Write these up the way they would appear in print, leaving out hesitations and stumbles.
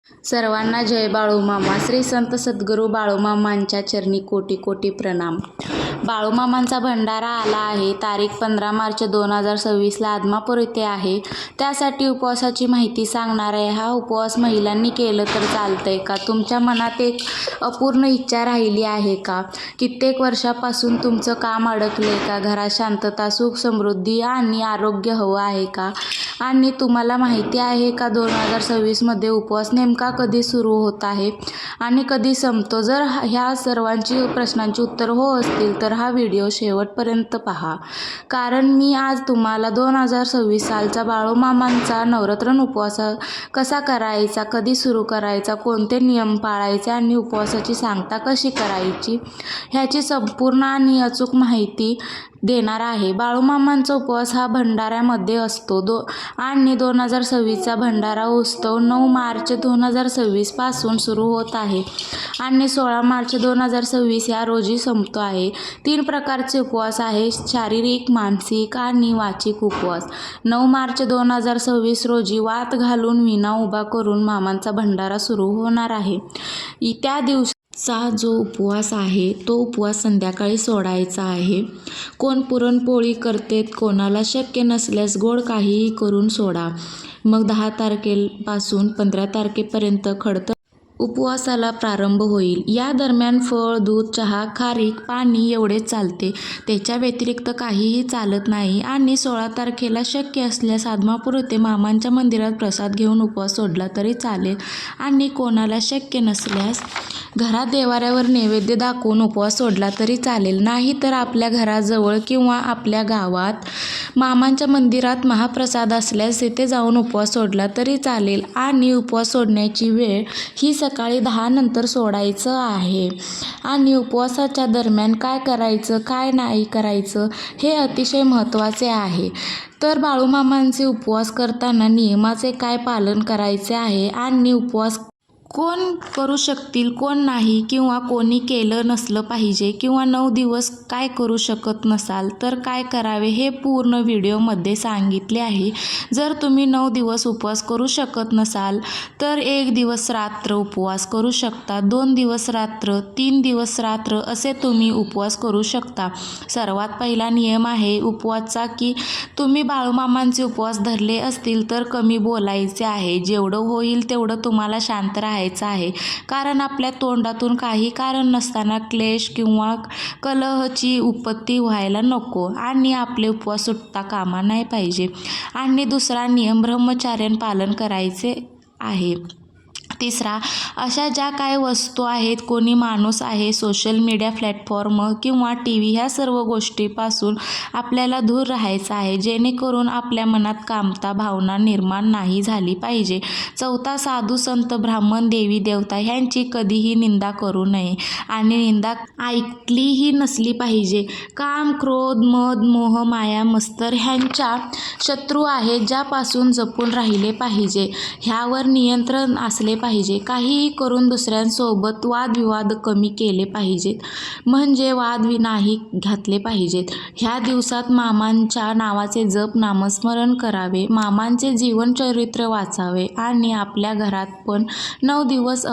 सर्वांना जय बाळूमामा. श्री संत सद्गुरू बाळूमामांच्या चरणी कोटी कोटी प्रणाम. बाळूमामांचा भंडारा आला आहे. तारीख 15 मार्च 2026ला आदमापूर येथे आहे. त्यासाठी उपवासाची माहिती सांगणार आहे. हा उपवास महिलांनी केलं तर चालतंय का? तुमच्या मनात एक अपूर्ण इच्छा राहिली आहे का? कित्येक वर्षापासून तुमचं काम अडकले का? घरात शांतता, सुख, समृद्धी आणि आरोग्य हवं आहे का? आणि तुम्हाला माहिती आहे का 2026मध्ये उपवास नेमका कधी सुरू होत आहे आणि कधी संपतो? जर ह्या सर्वांची प्रश्नांची उत्तर हो असतील तर हा व्हिडिओ शेवटपर्यंत पहा, कारण मी आज तुम्हाला 2026 सालचा बाळूमामांचा नवरात्र उपवास कसा करायचा, कधी सुरू करायचा, कोणते नियम पाळायचे आणि उपवासाची सांगता कशी करायची ह्याची संपूर्ण आणि अचूक माहिती देणार आहे. बाळूमामांचा उपवास हा भंडाऱ्यामध्ये असतो आणि 2026चा भंडारा उत्सव 9 मार्च 2026 पासून सुरू होत आहे आणि 16 मार्च 2026 या रोजी संपतो आहे. 3 प्रकारचे उपवास आहेत: शारीरिक, मानसिक आणि वाचिक उपवास. 9 मार्च 2026 रोजी वात घालून विणा उभा करून मामांचा भंडारा सुरू होणार आहे. त्या दिवशी जो उपवास आहे तो उपवास संध्याकाळी सोडायचा आहे. कोण पुरणपोळी करतेत, कोणाला शक्य नसल्यास गोड काहीही करून सोडा. मग 10 तारखेपासून 15 तारखेपर्यंत खडतर उपवासाला प्रारंभ होईल. या दरम्यान फळ, दूध, चहा, खारीक, पाणी एवढेच चालते. त्याच्या व्यतिरिक्त काहीही चालत नाही. आणि 16 तारखेला शक्य असल्यास आदमापूर येथे मामांच्या मंदिरात प्रसाद घेऊन उपवास सोडला तरी चालेल आणि कोणाला शक्य नसल्यास घरात देवाऱ्यावर नैवेद्य दाखवून उपवास सोडला तरी चालेल. नाही तर आपल्या घराजवळ किंवा आपल्या गावात मामांच्या मंदिरात महाप्रसाद असल्यास तिथे जाऊन उपवास सोडला तरी चालेल. आणि उपवास सोडण्याची वेळ ही सकाळी 10 नंतर सोडायचं आहे. आणि उपवासाच्या दरम्यान काय करायचं, काय नाही करायचं हे अतिशय महत्त्वाचे आहे. तर बाळूमामांचे उपवास करताना नियमाचे काय पालन करायचे आहे आणि उपवास कोण करू शकतील, कोण नाही, किंवा कोणी केलं नसलं पाहिजे, किंवा 9 दिवस काय करू शकत नसाल तर काय करावे हे पूर्ण व्हिडिओमध्ये सांगितले आहे. जर तुम्ही 9 दिवस उपवास करू शकत नसाल तर 1 दिवस रात्र उपवास करू शकता, 2 दिवस रात्र, 3 दिवस रात्र असे तुम्ही उपवास करू शकता. सर्वात पहिला नियम आहे उपवासाचा की तुम्ही बाळूमामांचे उपवास धरले असतील तर कमी बोलायचे आहे. जेवढं होईल तेवढं तुम्हाला शांत राहायचं आहे, कारण आपल्या तोंडातून काही कारण नसताना क्लेश किंवा कलहची उत्पत्ती व्हायला नको आणि आपले उपवास सुटता कामा नाही पाहिजे. आणि दुसरा नियम ब्रह्मचर्याचे पालन करायचे आहे. तिसरा, अशा ज्या काही वस्तू आहेत, कोणी माणूस आहे, सोशल मीडिया प्लॅटफॉर्म किंवा TV ह्या सर्व गोष्टीपासून आपल्याला दूर राहायचं आहे, जेणेकरून आपल्या मनात कामता भावना निर्माण नाही झाली पाहिजे. चौथा, साधू संत ब्राह्मण देवी देवता ह्यांची कधीही निंदा करू नये आणि निंदा ऐकलीही नसली पाहिजे. काम, क्रोध, मद, मोह, माया, मत्सर ह्यांच्या शत्रू आहेत ज्यापासून जपून राहिले पाहिजे. ह्यावर नियंत्रण असले पाहिजे. काहीही करून दुसऱ्यांसोबत वादविवाद कमी केले पाहिजेत, म्हणजे वाद नाही घातले पाहिजेत. ह्या दिवसात मामांच्या नावाचे जप, नामस्मरण करावे, मामांचे जीवनचरित्र वाचावे आणि आपल्या घरात पण 9 दिवस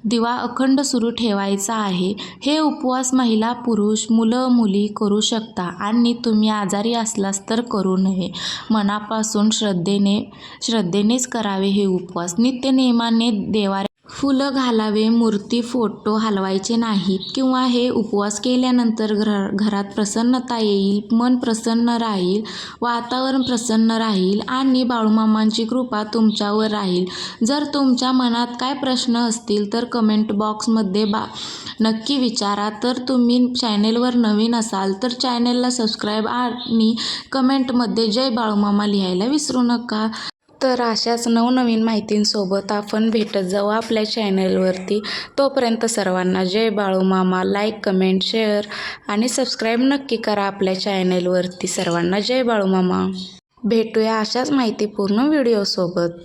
दिवा अखंड सुरू ठेवायचा आहे. हे उपवास महिला, पुरुष, मुलं, मुली करू शकता आणि तुम्ही आजारी असलास तर करू नये. मनापासून श्रद्धेनेच करावे हे उपवास. नित्य नियमाने देवाऱ्यात फुलं घालावे, मूर्ती, फोटो हलवायचे नाहीत किंवा हे उपवास केल्यानंतर घरात प्रसन्नता येईल, मन प्रसन्न राहील, वातावरण प्रसन्न राहील आणि बाळूमामांची कृपा तुमच्यावर राहील. जर तुमच्या मनात काय प्रश्न असतील तर कमेंट बॉक्समध्ये नक्की विचारा. तर तुम्ही चॅनेलवर नवीन असाल तर चॅनेलला सबस्क्राईब आणि कमेंटमध्ये जय बाळूमामा लिहायला विसरू नका. तर अशाच नवनवीन माहितींसोबत आपण भेटत जाऊ आपल्या चॅनेलवरती. तोपर्यंत सर्वांना जय बाळूमामा. लाईक, कमेंट, शेअर आणि सबस्क्राईब नक्की करा आपल्या चॅनेलवरती. सर्वांना जय बाळूमामा. भेटूया अशाच माहितीपूर्ण व्हिडिओसोबत.